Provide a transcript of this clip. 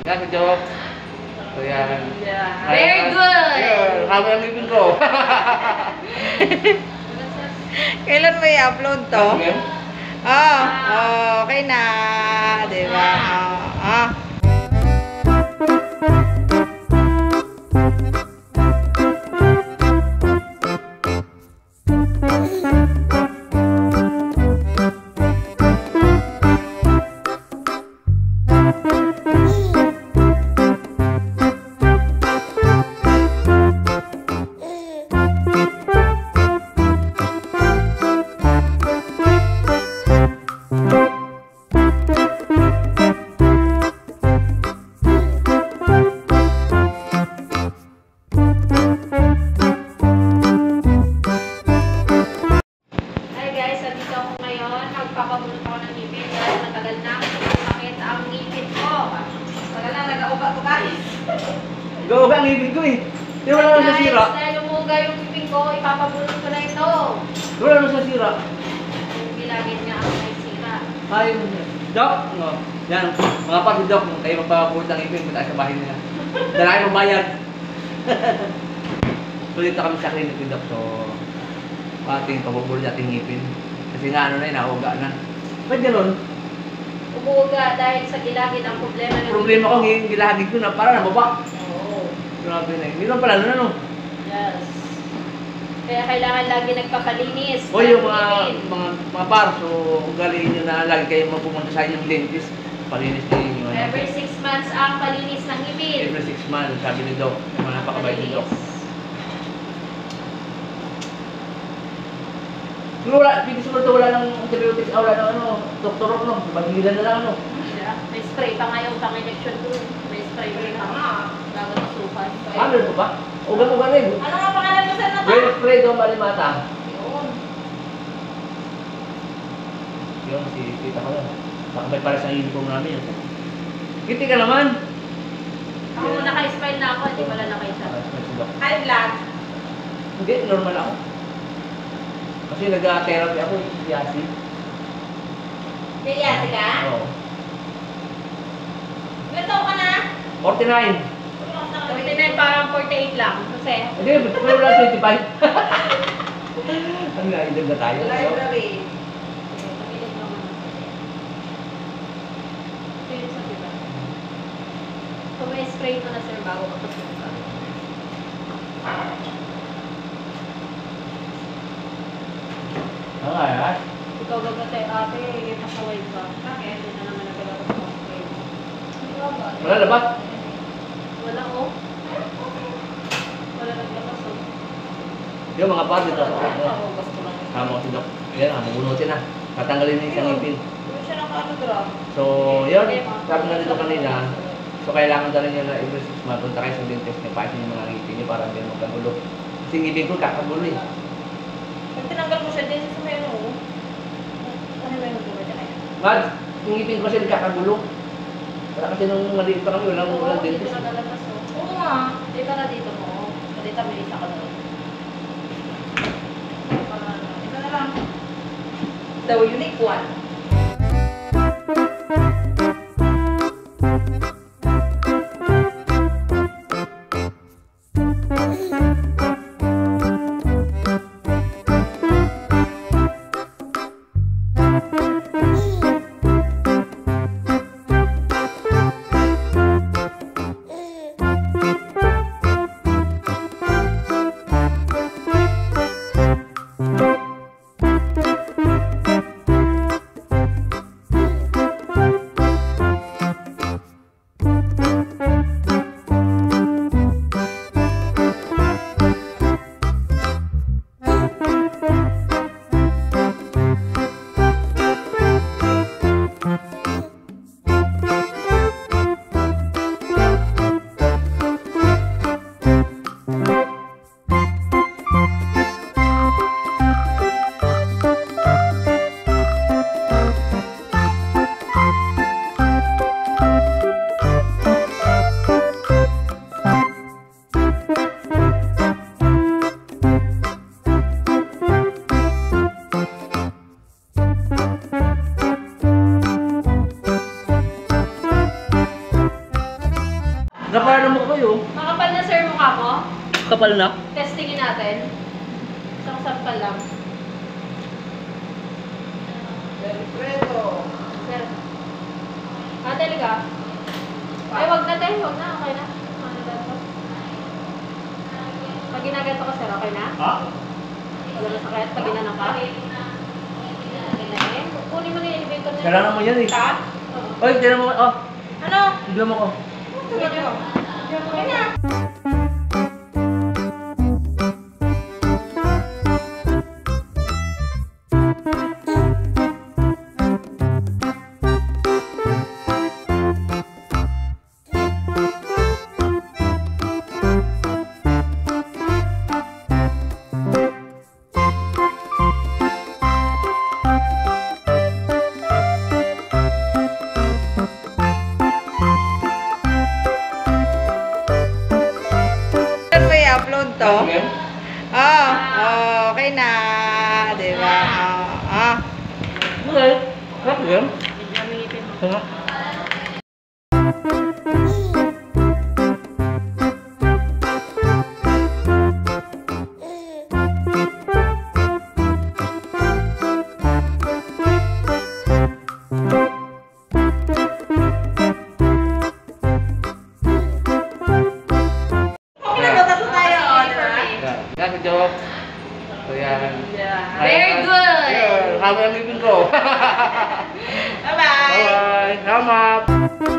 Yan, joke. So yan. Very good! Yan, haba ang ngipin ko. Kailan mo i-upload to? Oh, okay na. Diba? Magpapabulot ako ng ngipin dahil matagal na sakit ang ngipin ko. Matagal na nag-auga ko guys. Nag-auga ang ngipin ko eh. Di wala naman sa sira. Dahil umuga yung ngipin ko, ipapabulot ko na ito. Wala naman sa sira. Yung bilagin niya ang may sira. Ay, Doc, no. Yan, mga pati Doc, kayo magpapabulot ng ngipin, punta sa bahay nila. Dala kayo magbayad. So dito kami sa clinic ni Doc, so ating pabubulot natin ngipin. Kasi nga ano na yun, nauga na. Ba't ganun? Umuga dahil sa gilagid ang problema ng Problema ko, gilagid ko na parang nababa. Oo. Grabe na yun. Hindi lang pala, ano? Yes. Kaya kailangan lagi nagpapalinis. O yung mga par, so ugaliin nyo na lagi kayo pumunta sa inyong dentist. Palinis din yung ano. Every 6 months ang palinis ng ngipin. Every 6 months, sabi ni Doc. Napakabait ni Doc. Wala, siguro wala ng antibiotics, wala ng ano, doktor no, bagilan na lang ano. May spray pa ngayon pang injection doon. May spray rin pa. Bago masukan. Ano ito ba? Ugan-ugan rin. Ano nga pangalan mo sa nata? Well, Fredo Malimata. Yun. Yun, si tita ko lang. Nakabay para sa uniform namin yun. Kiti ka naman. Ako muna naka-smile na ako, hindi pala naka-isa. Hi, vlog. Hindi, normal ako. Kasi nag-therapy ako, Yasi. Kaya ka? Oo. Ganito ka na? 49. 49 parang 48 lang. Kasi? Hindi, pero wala 25. Ano nga, idag na tayo. Library. So may spray ko na sir bago mapasukan. Ay. Ikaw gagatay ate, pasaway ka. Bakit? Hindi na naman nagalaw sa spray mo. Wala na ba? Wala oh. Wala naglabas oh. Yung mga par dito. Oo, gusto lang. Tama ko si Doc. Ayan, mabunutin na. Tatanggalin na yung isang ngipin. Hindi siya naka-ano. So, yun. Sabi nga dito kanina. So, kailangan na rin nyo na every 6 months punta kayo sa dentist niya pahin yung mga ngipin niyo para hindi magkagulo. Kasi ngipin ko kakagulo eh. Pag tinanggal mo siya, din sa may ano. Ano may ano ba dyan? Mad, yung ngipin ko kasi kakagulo. Wala kasi nung maliit pa kami, walang Dito dentist. na lalabas oh. Oo nga. Dito na dito mo. Dito may isa ka na. Ito na lang. The unique one. Kapal na mo kayo. Makapal na sir mukha mo. Kapal na. Testingin natin. Isang sampal lang. Sir. Talaga? Ay, wag na tayo. Wag na. Okay na. Ano na to? Pag ginaganto ko sir, okay na? Ha? Wala na sakit? Pag ginanong ka? Okay na eh. Kunin mo na yung elevator na. Kailangan mo yan eh. Ta? Oy, tinan mo. Oh, Ano? bigyan mo ko. Tingnan mo. Okay na. Saan mo i-upload to? Oh, okay na. Diba? Okay. Sarap yan. Medyo may ngipin mo. Sarap. Okay na, tatlo tayo. Oh, diba? Yan, good job. So yan. Yeah. Very good. Ayun, haba ang ngipin ko. Bye-bye. Bye-bye. Salamat.